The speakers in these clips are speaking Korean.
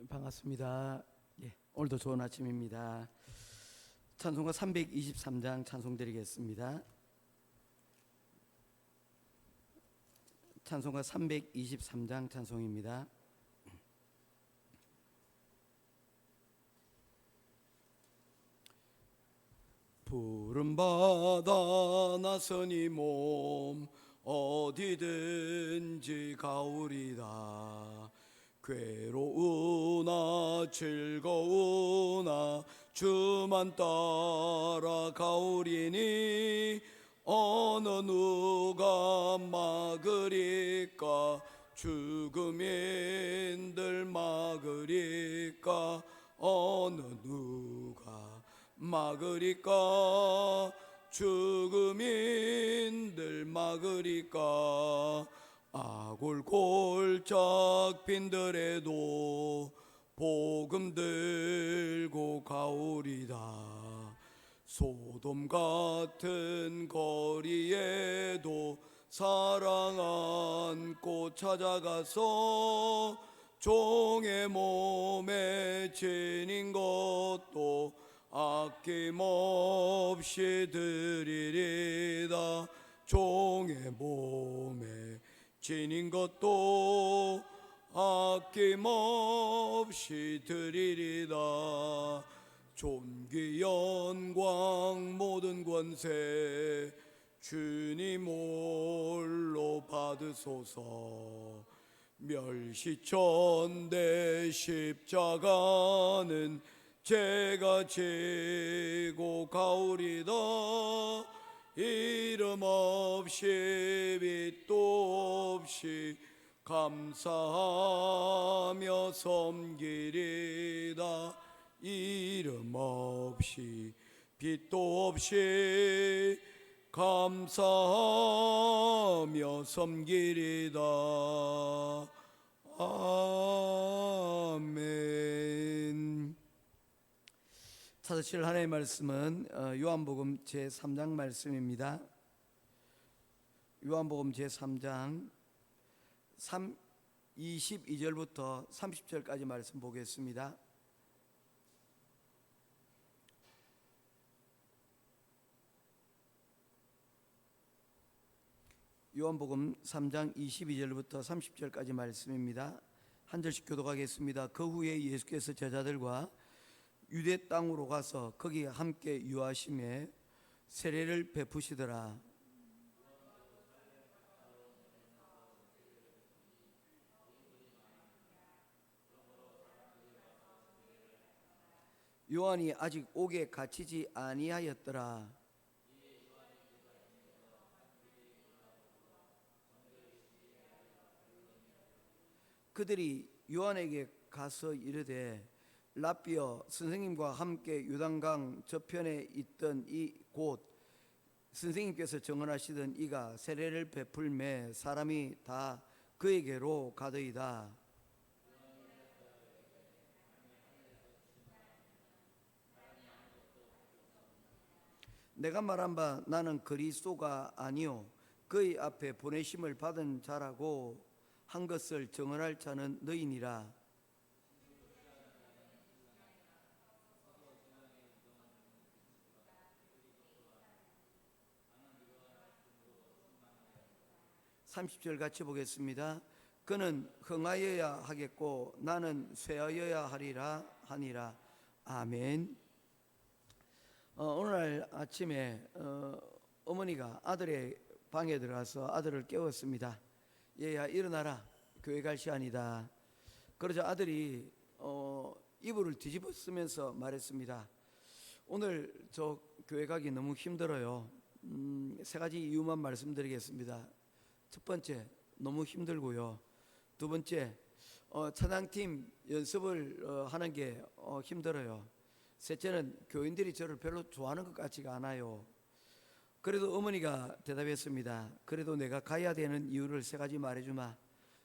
반갑습니다. 오늘도 좋은 아침입니다. 찬송가 323장 찬송 드리겠습니다. 찬송가 323장 찬송입니다. 푸른 바다 나서니 몸 어디든지 가오리다. 괴로우나 즐거우나 주만 따라 가오리니 어느 누가 막으리까. 죽음인들 막으리까. 어느 누가 막으리까. 죽음인들 막으리까. 아골골짝 빈들에도 복음 들고 가오리다. 소돔 같은 거리에도 사랑 안고 찾아가서 종의 몸에 지닌 것도 아낌없이 드리리다. 종의 몸에 지닌 것도 아낌없이 드리리다. 존귀 영광 모든 권세 주님 홀로 받으소서. 멸시천대 십자가는 제가 지고 가오리다. 이름 없이 빛도 없이 감사하며 섬기리다. 이름 없이 빛도 없이 감사하며 섬기리다. 아멘. 찾으실 하나님의 말씀은 요한복음 제3장 말씀입니다. 요한복음 제3장 22절부터 30절까지 말씀 보겠습니다. 요한복음 3장 22절부터 30절까지 말씀입니다. 한 절씩 교독하겠습니다. 그 후에 예수께서 제자들과 유대 땅으로 가서 거기 함께 유하심에 세례를 베푸시더라. 요한이 아직 옥에 갇히지 아니하였더라. 그들이 요한에게 가서 이르되 랍비여, 선생님과 함께 요단강 저편에 있던 이 곧 선생님께서 정언하시던 이가 세례를 베풀매 사람이 다 그에게로 가더이다. 내가 말한 바 나는 그리스도가 아니요 그의 앞에 보내심을 받은 자라고 한 것을 정언할 자는 너희니라. (30절) 같이 보겠습니다. 그는 흥하여야 하겠고 나는 쇠하여야 하리라 하니라. 아멘. 오늘 아침에 어머니가 아들의 방에 들어가서 아들을 깨웠습니다. 얘야 일어나라, 교회 갈 시간이다. 그러자 아들이 이불을 뒤집어 쓰면서 말했습니다. 오늘 저 교회 가기 너무 힘들어요. 세 가지 이유만 말씀드리겠습니다. 첫 번째, 너무 힘들고요. 두 번째, 찬양팀 연습을 하는 게 힘들어요. 셋째는 교인들이 저를 별로 좋아하는 것 같지가 않아요. 그래도 어머니가 대답했습니다. 그래도 내가 가야 되는 이유를 세 가지 말해주마.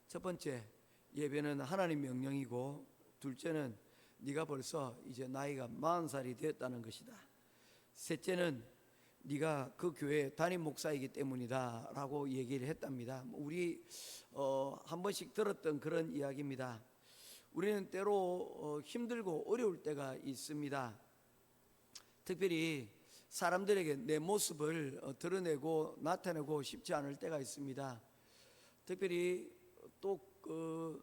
첫 번째, 예배는 하나님 명령이고, 둘째는 네가 벌써 이제 나이가 40살이 되었다는 것이다. 셋째는 네가 그 교회 담임 목사이기 때문이다 라고 얘기를 했답니다. 우리 한 번씩 들었던 그런 이야기입니다. 우리는 때로 힘들고 어려울 때가 있습니다. 특별히 사람들에게 내 모습을 드러내고 나타내고 싶지 않을 때가 있습니다. 특별히 또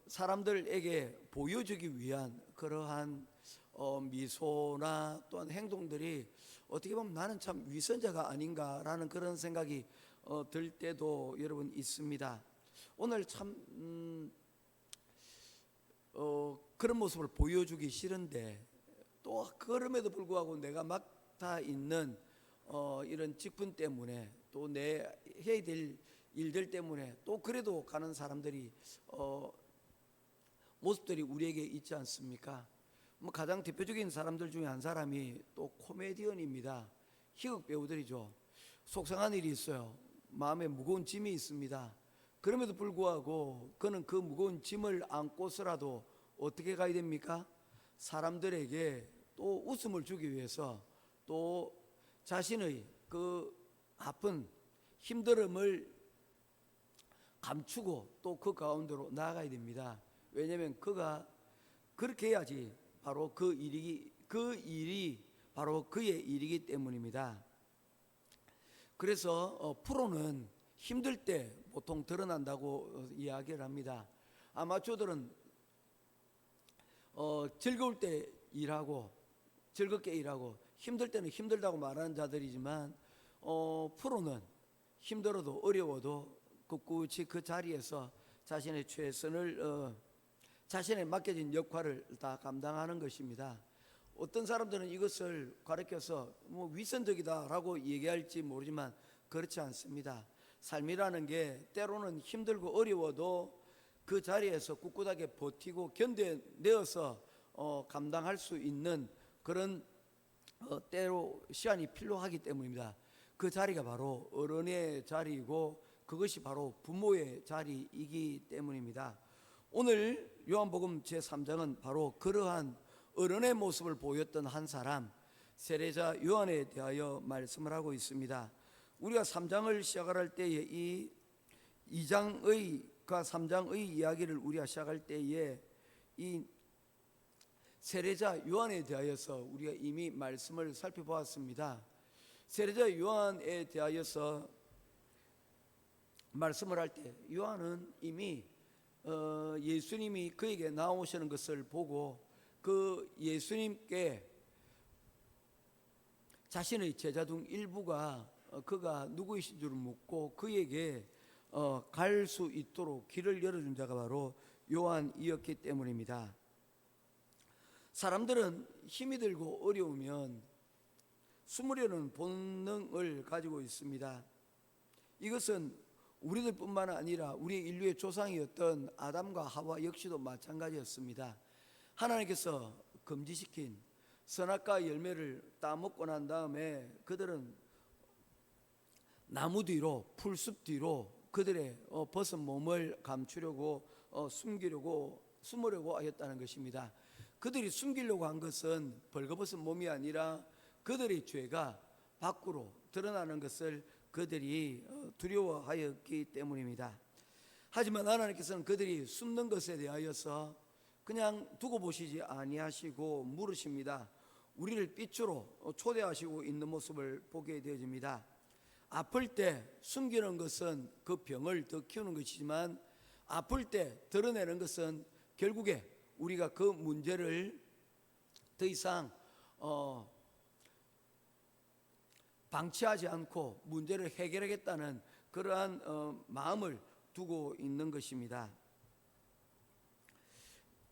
사람들에게 보여주기 위한 그러한 미소나 또한 행동들이 어떻게 보면 나는 참 위선자가 아닌가라는 그런 생각이 들 때도 여러분 있습니다. 오늘 참 그런 모습을 보여주기 싫은데 또 그럼에도 불구하고 내가 맡아 있는 이런 직분 때문에 또 내 해야 될 일들 때문에 또 그래도 가는 사람들이 모습들이 우리에게 있지 않습니까? 뭐 가장 대표적인 사람들 중에 한 사람이 또 코미디언입니다. 희극 배우들이죠. 속상한 일이 있어요. 마음에 무거운 짐이 있습니다. 그럼에도 불구하고 그는 그 무거운 짐을 안고서라도 어떻게 가야 됩니까? 사람들에게 또 웃음을 주기 위해서 또 자신의 그 아픈 힘듦을 감추고 또 그 가운데로 나아가야 됩니다. 왜냐하면 그가 그렇게 해야지 바로 그 일이 바로 그의 일이기 때문입니다. 그래서 프로는 힘들 때 보통 드러난다고 이야기를 합니다. 아마추어들은 즐거울 때 일하고 즐겁게 일하고 힘들 때는 힘들다고 말하는 자들이지만 프로는 힘들어도 어려워도 꿋꿋이 그 자리에서 자신의 최선을 자신의 맡겨진 역할을 다 감당하는 것입니다. 어떤 사람들은 이것을 가르쳐서 뭐 위선적이다라고 얘기할지 모르지만 그렇지 않습니다. 삶이라는 게 때로는 힘들고 어려워도 그 자리에서 꿋꿋하게 버티고 견뎌내어서 감당할 수 있는 그런 때로 시간이 필요하기 때문입니다. 그 자리가 바로 어른의 자리이고 그것이 바로 부모의 자리이기 때문입니다. 오늘 요한복음 제3장은 바로 그러한 어른의 모습을 보였던 한 사람 세례자 요한에 대하여 말씀을 하고 있습니다. 우리가 3장을 시작할 때에 이 2장과 3장의 이야기를 우리가 시작할 때에 이 세례자 요한에 대하여서 우리가 이미 말씀을 살펴보았습니다. 세례자 요한에 대하여서 말씀을 할 때 요한은 이미 예수님이 그에게 나오시는 것을 보고 그 예수님께 자신의 제자 중 일부가 그가 누구이신 줄 묻고 그에게 갈 수 있도록 길을 열어준 자가 바로 요한이었기 때문입니다. 사람들은 힘이 들고 어려우면 숨으려는 본능을 가지고 있습니다. 이것은 우리들뿐만 아니라 우리 인류의 조상이었던 아담과 하와 역시도 마찬가지였습니다. 하나님께서 금지시킨 선악과 열매를 따먹고 난 다음에 그들은 나무 뒤로 풀숲 뒤로 그들의 벗은 몸을 감추려고 숨으려고 하였다는 것입니다. 그들이 숨기려고 한 것은 벌거벗은 몸이 아니라 그들의 죄가 밖으로 드러나는 것을 그들이 두려워하였기 때문입니다. 하지만 하나님께서는 그들이 숨는 것에 대하여서 그냥 두고 보시지 아니하시고 물으십니다. 우리를 빛으로 초대하시고 있는 모습을 보게 되어집니다. 아플 때 숨기는 것은 그 병을 더 키우는 것이지만 아플 때 드러내는 것은 결국에 우리가 그 문제를 더 이상 방치하지 않고 문제를 해결하겠다는 그러한 마음을 두고 있는 것입니다.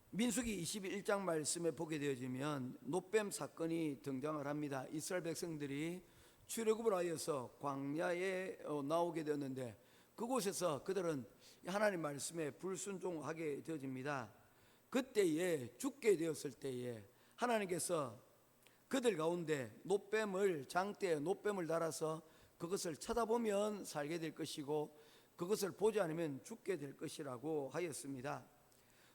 민수기 21장 말씀에 보게 되어지면 놋뱀 사건이 등장을 합니다. 이스라엘 백성들이 출애굽을 하여서 광야에 나오게 되었는데 그곳에서 그들은 하나님 말씀에 불순종하게 되어집니다. 그때에 죽게 되었을 때에 하나님께서 그들 가운데 놋뱀을 장대에 놋뱀을 달아서 그것을 쳐다보면 살게 될 것이고 그것을 보지 않으면 죽게 될 것이라고 하였습니다.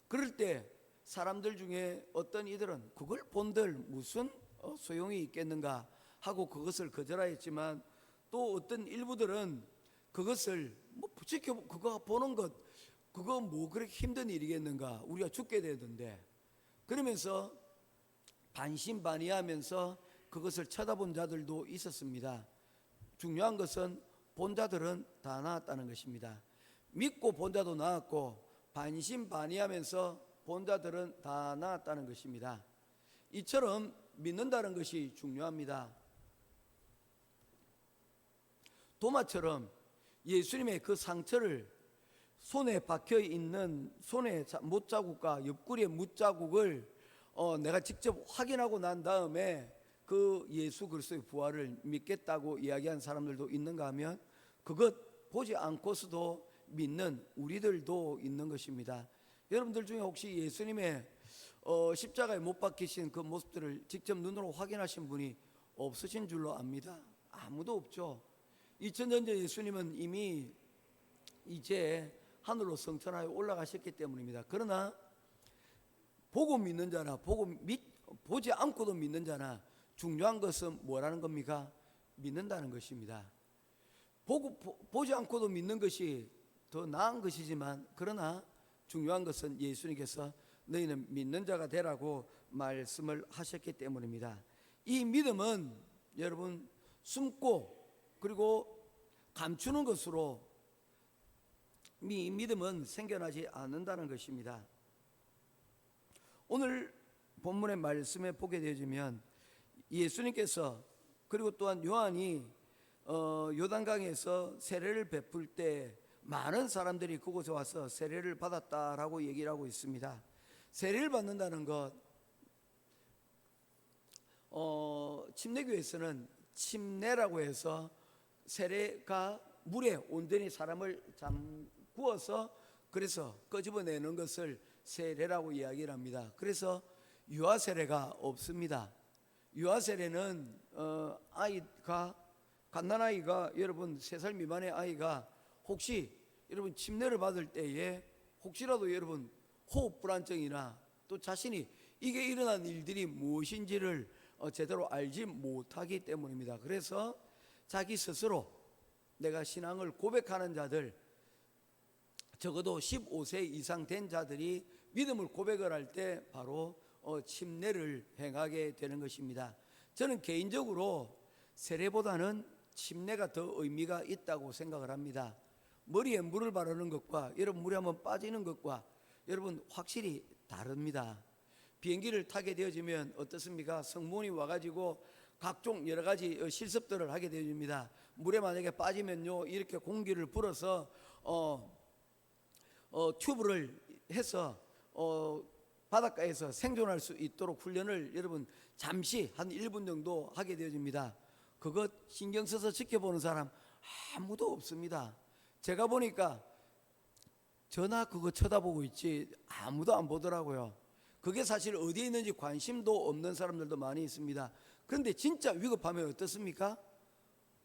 그럴 때 사람들 중에 어떤 이들은 그걸 본들 무슨 소용이 있겠는가 하고 그것을 거절하였지만 또 어떤 일부들은 그것을 그거 보는 것 그거 뭐 그렇게 힘든 일이겠는가 우리가 죽게 되던데 그러면서 반신반의하면서 그것을 쳐다본 자들도 있었습니다. 중요한 것은 본 자들은 다 나았다는 것입니다. 믿고 본 자도 나았고 반신반의하면서 본 자들은 다 나았다는 것입니다. 이처럼 믿는다는 것이 중요합니다. 도마처럼 예수님의 그 상처를 손에 박혀 있는 손의 못자국과 옆구리의 못자국을 내가 직접 확인하고 난 다음에 그 예수 그리스도의 부활을 믿겠다고 이야기한 사람들도 있는가 하면 그것 보지 않고서도 믿는 우리들도 있는 것입니다. 여러분들 중에 혹시 예수님의 십자가에 못 박히신 그 모습들을 직접 눈으로 확인하신 분이 없으신 줄로 압니다. 아무도 없죠. 2000년 전 예수님은 이미 이제 하늘로 성천하여 올라가셨기 때문입니다. 그러나 보고 믿는 자나 보지 않고도 믿는 자나 중요한 것은 뭐라는 겁니까? 믿는다는 것입니다. 보지 않고도 믿는 것이 더 나은 것이지만 그러나 중요한 것은 예수님께서 너희는 믿는 자가 되라고 말씀을 하셨기 때문입니다. 이 믿음은 여러분 숨고 그리고 감추는 것으로 이 믿음은 생겨나지 않는다는 것입니다. 오늘 본문의 말씀에 보게 되어지면 예수님께서 그리고 또한 요한이 요단강에서 세례를 베풀 때 많은 사람들이 그곳에 와서 세례를 받았다라고 얘기를 하고 있습니다. 세례를 받는다는 것 침례교에서는 침례라고 해서 세례가 물에 온전히 사람을 잠구어서 그래서 끄집어내는 것을 세례라고 이야기를 합니다. 그래서 유아 세례가 없습니다. 유아 세례는 아이가 갓난아이가 여러분 3살 미만의 아이가 혹시 여러분 침례를 받을 때에 혹시라도 여러분 호흡 불안증이나 또 자신이 이게 일어난 일들이 무엇인지를 제대로 알지 못하기 때문입니다. 그래서 자기 스스로 내가 신앙을 고백하는 자들 적어도 15세 이상 된 자들이 믿음을 고백을 할 때 바로 침례를 행하게 되는 것입니다. 저는 개인적으로 세례보다는 침례가 더 의미가 있다고 생각을 합니다. 머리에 물을 바르는 것과 여러분 물에 한번 빠지는 것과 여러분 확실히 다릅니다. 비행기를 타게 되어지면 어떻습니까? 성모님이 와가지고 각종 여러 가지 실습들을 하게 되어집니다. 물에 만약에 빠지면요 이렇게 공기를 불어서 튜브를 해서 바닷가에서 생존할 수 있도록 훈련을 여러분 잠시 한 1분 정도 하게 되어집니다. 그것 신경 써서 지켜보는 사람 아무도 없습니다. 제가 보니까 전화 그거 쳐다보고 있지 아무도 안 보더라고요. 그게 사실 어디에 있는지 관심도 없는 사람들도 많이 있습니다. 그런데 진짜 위급하면 어떻습니까?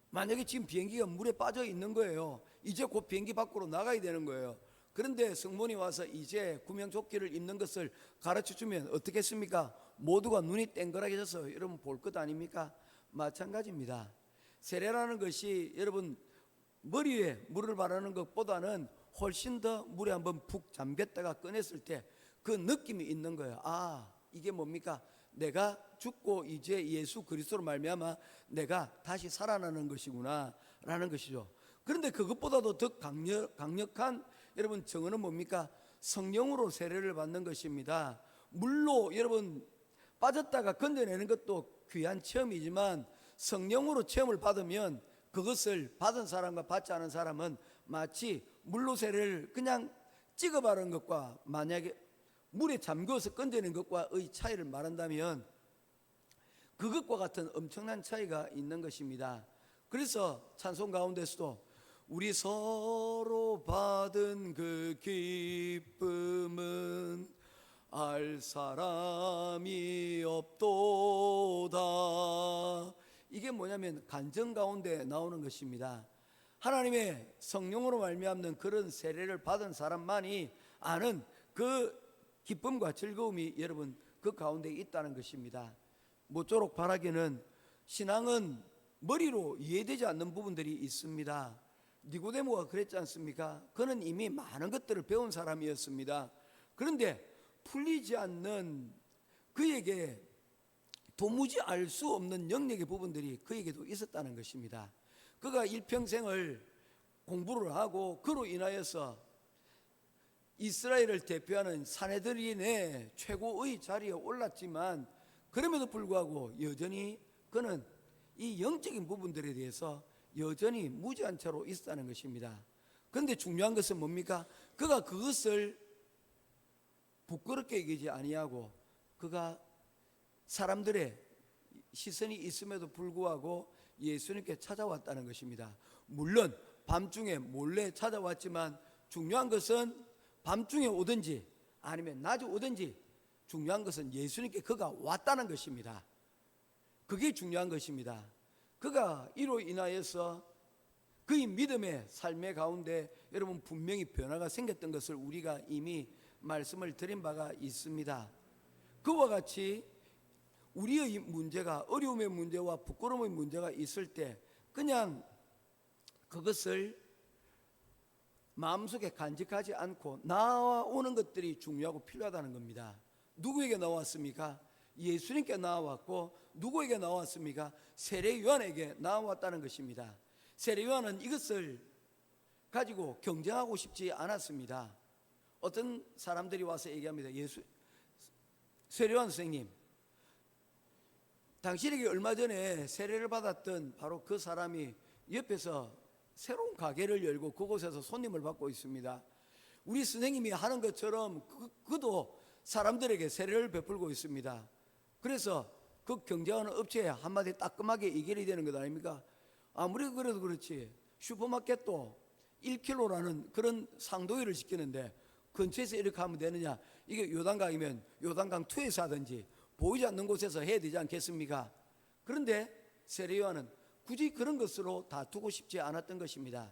만약에 지금 비행기가 물에 빠져 있는 거예요. 이제 곧 비행기 밖으로 나가야 되는 거예요. 그런데 성모님 와서 이제 구명조끼를 입는 것을 가르쳐주면 어떻겠습니까? 모두가 눈이 땡그라져서 여러분 볼 것 아닙니까? 마찬가지입니다. 세례라는 것이 여러분 머리에 물을 바르는 것보다는 훨씬 더 물에 한번 푹 잠겼다가 꺼냈을 때 그 느낌이 있는 거예요. 아, 이게 뭡니까? 내가 죽고 이제 예수 그리스도로 말미암아 내가 다시 살아나는 것이구나 라는 것이죠. 그런데 그것보다도 더 강력한 여러분 정언은 뭡니까? 성령으로 세례를 받는 것입니다. 물로 여러분 빠졌다가 건져내는 것도 귀한 체험이지만 성령으로 체험을 받으면 그것을 받은 사람과 받지 않은 사람은 마치 물로 세례를 그냥 찍어 바른 것과 만약에 물에 잠겨서 건져낸 것과의 차이를 말한다면 그것과 같은 엄청난 차이가 있는 것입니다. 그래서 찬송 가운데서도 우리 서로 받은 그 기쁨은 알 사람이 없도다. 이게 뭐냐면 간증 가운데 나오는 것입니다. 하나님의 성령으로 말미암는 그런 세례를 받은 사람만이 아는 그 기쁨과 즐거움이 여러분 그 가운데 있다는 것입니다. 모쪼록 바라기는 신앙은 머리로 이해되지 않는 부분들이 있습니다. 니고데모가 그랬지 않습니까? 그는 이미 많은 것들을 배운 사람이었습니다. 그런데 풀리지 않는 그에게 도무지 알 수 없는 영역의 부분들이 그에게도 있었다는 것입니다. 그가 일평생을 공부를 하고 그로 인하여서 이스라엘을 대표하는 사내들인의 최고의 자리에 올랐지만 그럼에도 불구하고 여전히 그는 이 영적인 부분들에 대해서 여전히 무지한 채로 있었다는 것입니다. 그런데 중요한 것은 뭡니까? 그가 그것을 부끄럽게 여기지 아니하고 그가 사람들의 시선이 있음에도 불구하고 예수님께 찾아왔다는 것입니다. 물론 밤중에 몰래 찾아왔지만 중요한 것은 밤중에 오든지 아니면 낮에 오든지 중요한 것은 예수님께 그가 왔다는 것입니다. 그게 중요한 것입니다. 그가 이로 인하여서 그의 믿음의 삶의 가운데 여러분 분명히 변화가 생겼던 것을 우리가 이미 말씀을 드린 바가 있습니다. 그와 같이 우리의 문제가 어려움의 문제와 부끄러움의 문제가 있을 때 그냥 그것을 마음속에 간직하지 않고 나와오는 것들이 중요하고 필요하다는 겁니다. 누구에게 나왔습니까? 예수님께 나왔고 누구에게 나왔습니까? 세례 요한에게 나왔다는 것입니다. 세례 요한은 이것을 가지고 경쟁하고 싶지 않았습니다. 어떤 사람들이 와서 얘기합니다. 세례 요한 선생님, 당신에게 얼마 전에 세례를 받았던 바로 그 사람이 옆에서 새로운 가게를 열고 그곳에서 손님을 받고 있습니다. 우리 선생님이 하는 것처럼 그도 사람들에게 세례를 베풀고 있습니다. 그래서 그 경쟁하는 업체에 한마디 따끔하게 이결이 되는 것 아닙니까? 아무리 그래도 그렇지 슈퍼마켓도 1kg라는 그런 상도위를 시키는데 근처에서 이렇게 하면 되느냐? 이게 요단강이면 요단강 2에서 하든지 보이지 않는 곳에서 해야 되지 않겠습니까? 그런데 세례 요한은 굳이 그런 것으로 다투고 싶지 않았던 것입니다.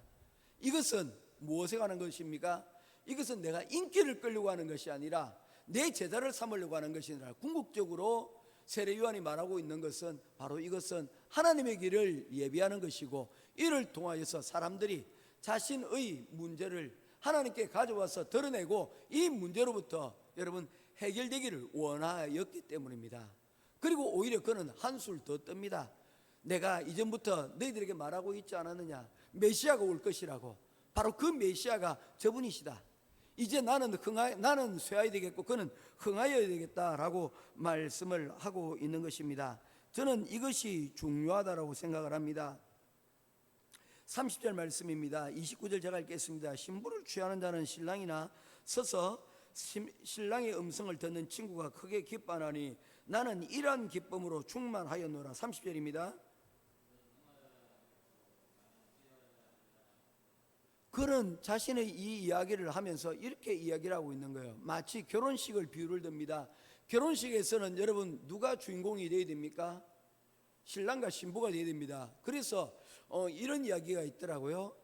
이것은 무엇에 관한 것입니까? 이것은 내가 인기를 끌려고 하는 것이 아니라 내 제자를 삼으려고 하는 것이 아니라 궁극적으로 세례 요한이 말하고 있는 것은 바로 이것은 하나님의 길을 예비하는 것이고 이를 통하여서 사람들이 자신의 문제를 하나님께 가져와서 드러내고 이 문제로부터 여러분 해결되기를 원하였기 때문입니다. 그리고 오히려 그는 한술 더 뜹니다. 내가 이전부터 너희들에게 말하고 있지 않았느냐? 메시아가 올 것이라고. 바로 그 메시아가 저분이시다. 이제 나는 쇠하여야 되겠고 그는 흥하여야 되겠다라고 말씀을 하고 있는 것입니다. 저는 이것이 중요하다라고 생각을 합니다. 30절 말씀입니다. 29절 제가 읽겠습니다. 신부를 취하는 자는 신랑이나 서서 신랑의 음성을 듣는 친구가 크게 기뻐하니 나는 이러한 기쁨으로 충만하였노라. 30절입니다. 그는 자신의 이 이야기를 하면서 이렇게 이야기를 하고 있는 거예요. 마치 결혼식을 비유를 듭니다. 결혼식에서는 여러분 누가 주인공이 되어야 됩니까? 신랑과 신부가 되어야 됩니다. 그래서 이런 이야기가 있더라고요.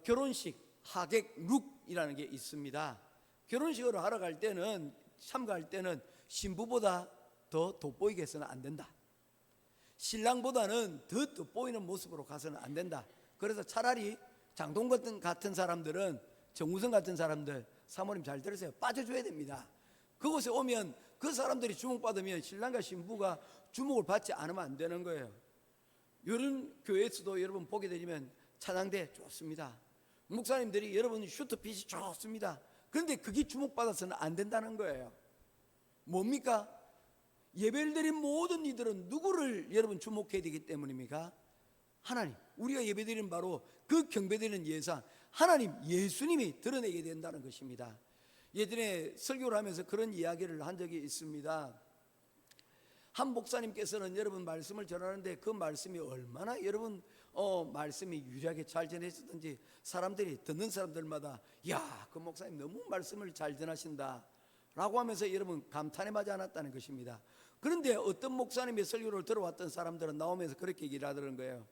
결혼식 하객룩이라는 게 있습니다. 결혼식을 하러 갈 때는 참가할 때는 신부보다 더 돋보이게 해서는 안 된다. 신랑보다는 더 돋보이는 모습으로 가서는 안 된다. 그래서 차라리 장동 같은 사람들은 정우성 같은 사람들 사모님 잘 들으세요. 빠져줘야 됩니다. 그곳에 오면 그 사람들이 주목받으면 신랑과 신부가 주목을 받지 않으면 안 되는 거예요. 이런 교회에서도 여러분 보게 되면 찬양대 좋습니다. 목사님들이 여러분 슈트핏이 좋습니다. 그런데 그게 주목받아서는 안 된다는 거예요. 뭡니까? 예배를 드린 모든 이들은 누구를 여러분 주목해야 되기 때문입니까? 하나님. 우리가 예배드리는 바로 그 경배드리는 예산 하나님 예수님이 드러내게 된다는 것입니다. 예전에 설교를 하면서 그런 이야기를 한 적이 있습니다. 한 목사님께서는 여러분 말씀을 전하는데 그 말씀이 얼마나 여러분 말씀이 유리하게 잘 전해지든지 사람들이 듣는 사람들마다 야, 그 목사님 너무 말씀을 잘 전하신다 라고 하면서 여러분 감탄에 맞지 않았다는 것입니다. 그런데 어떤 목사님의 설교를 들어왔던 사람들은 나오면서 그렇게 얘기를 하더라는 거예요.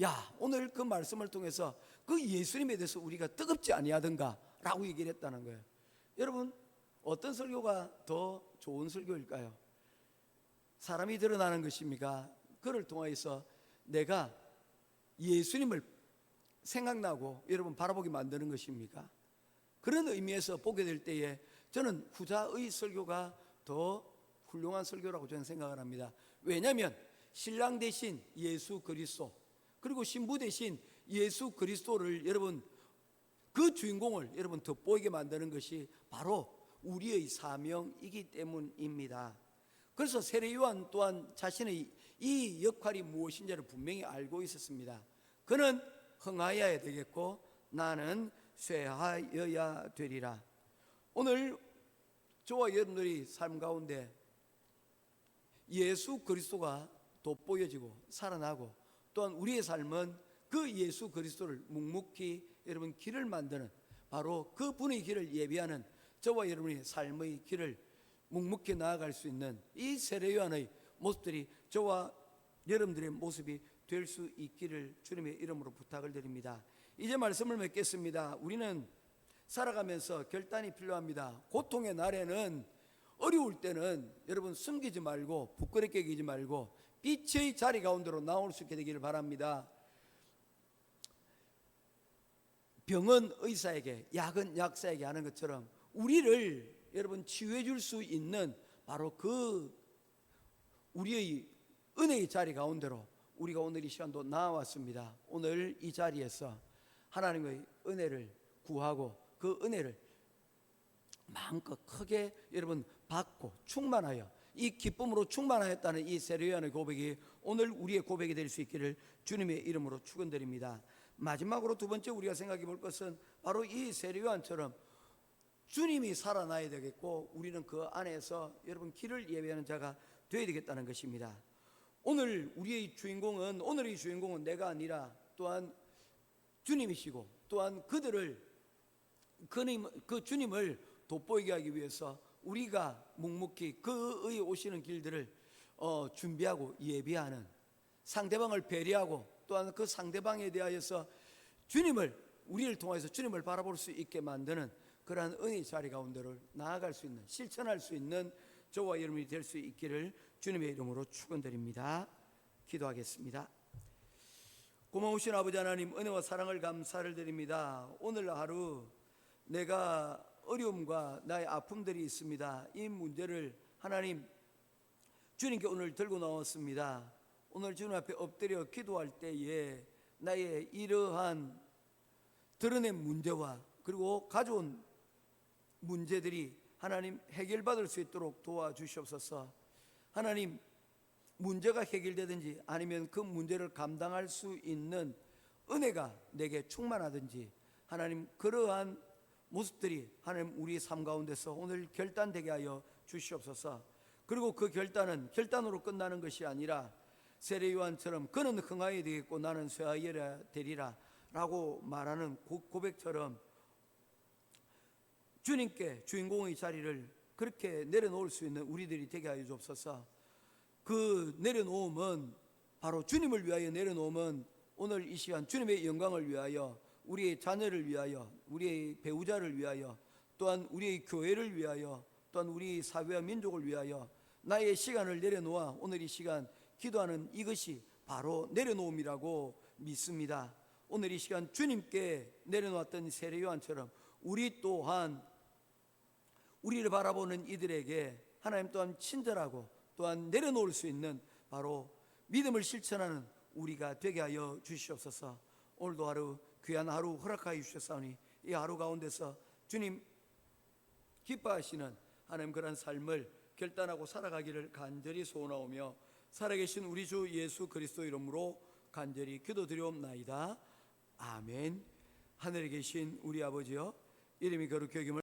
야, 오늘 그 말씀을 통해서 그 예수님에 대해서 우리가 뜨겁지 아니하던가 라고 얘기를 했다는 거예요. 여러분 어떤 설교가 더 좋은 설교일까요? 사람이 드러나는 것입니까? 그를 통해서 내가 예수님을 생각나고 여러분 바라보게 만드는 것입니까? 그런 의미에서 보게 될 때에 저는 후자의 설교가 더 훌륭한 설교라고 저는 생각을 합니다. 왜냐하면 신랑 대신 예수 그리스도, 그리고 신부 대신 예수 그리스도를 여러분, 그 주인공을 여러분 돋보이게 만드는 것이 바로 우리의 사명이기 때문입니다. 그래서 세례 요한 또한 자신의 이 역할이 무엇인지를 분명히 알고 있었습니다. 그는 흥하여야 되겠고 나는 쇠하여야 되리라. 오늘 저와 여러분들이 삶 가운데 예수 그리스도가 돋보여지고 살아나고, 또한 우리의 삶은 그 예수 그리스도를 묵묵히 여러분 길을 만드는, 바로 그 분의 길을 예비하는 저와 여러분의 삶의 길을 묵묵히 나아갈 수 있는 이 세례 요한의 모습들이 저와 여러분들의 모습이 될 수 있기를 주님의 이름으로 부탁을 드립니다. 이제 말씀을 맺겠습니다. 우리는 살아가면서 결단이 필요합니다. 고통의 날에는, 어려울 때는 여러분 숨기지 말고 부끄럽게 여기지 말고 빛의 자리 가운데로 나올 수 있게 되기를 바랍니다. 병은 의사에게, 약은 약사에게 하는 것처럼 우리를 여러분 치유해 줄 수 있는 바로 그 우리의 은혜의 자리 가운데로 우리가 오늘 이 시간도 나왔습니다. 오늘 이 자리에서 하나님의 은혜를 구하고 그 은혜를 마음껏 크게 여러분 받고 충만하여, 이 기쁨으로 충만하였다는 이 세례 요한의 고백이 오늘 우리의 고백이 될 수 있기를 주님의 이름으로 축원드립니다. 마지막으로 두 번째 우리가 생각해 볼 것은 바로 이 세례 요한처럼 주님이 살아나야 되겠고, 우리는 그 안에서 여러분 길을 예배하는 자가 되어야 되겠다는 것입니다. 오늘 우리의 주인공은, 오늘의 주인공은 내가 아니라 또한 주님이시고, 또한 그들을 그 주님을 돋보이게 하기 위해서 우리가 묵묵히 그의 오시는 길들을 준비하고 예비하는, 상대방을 배려하고 또한 그 상대방에 대하여서 주님을, 우리를 통해서 주님을 바라볼 수 있게 만드는 그러한 은혜의 자리 가운데를 나아갈 수 있는, 실천할 수 있는 저와 여러분이 될 수 있기를 주님의 이름으로 축원드립니다. 기도하겠습니다. 고마우신 아버지 하나님, 은혜와 사랑을 감사를 드립니다. 오늘 하루 내가 어려움과 나의 아픔들이 있습니다. 이 문제를 하나님 주님께 오늘 들고 나왔습니다. 오늘 주님 앞에 엎드려 기도할 때에 나의 이러한 드러낸 문제와 그리고 가져온 문제들이 하나님 해결받을 수 있도록 도와주시옵소서. 하나님, 문제가 해결되든지 아니면 그 문제를 감당할 수 있는 은혜가 내게 충만하든지, 하나님 그러한 모습들이 하나님 우리 삶 가운데서 오늘 결단되게 하여 주시옵소서. 그리고 그 결단으로 끝나는 것이 아니라 세례 요한처럼 그는 흥하여야 되겠고 나는 쇠하여야 되리라 라고 말하는 고백처럼 주님께 주인공의 자리를 그렇게 내려놓을 수 있는 우리들이 되게 하여 주옵소서. 그 내려놓음은 바로 주님을 위하여 내려놓음은 오늘 이 시간 주님의 영광을 위하여, 우리의 자녀를 위하여, 우리의 배우자를 위하여, 또한 우리의 교회를 위하여, 또한 우리 사회와 민족을 위하여 나의 시간을 내려놓아 오늘 이 시간 기도하는 이것이 바로 내려놓음이라고 믿습니다. 오늘 이 시간 주님께 내려놓았던 세례 요한처럼 우리 또한 우리를 바라보는 이들에게 하나님 또한 친절하고 또한 내려놓을 수 있는 바로 믿음을 실천하는 우리가 되게 하여 주시옵소서. 오늘도 하루 귀한 하루 허락하여 주셨사오니 이 하루 가운데서 주님 기뻐하시는 하나님 그런 삶을 결단하고 살아가기를 간절히 소원하오며 살아계신 우리 주 예수 그리스도 이름으로 간절히 기도드리옵나이다. 아멘. 하늘에 계신 우리 아버지여, 이름이 거룩히 여김을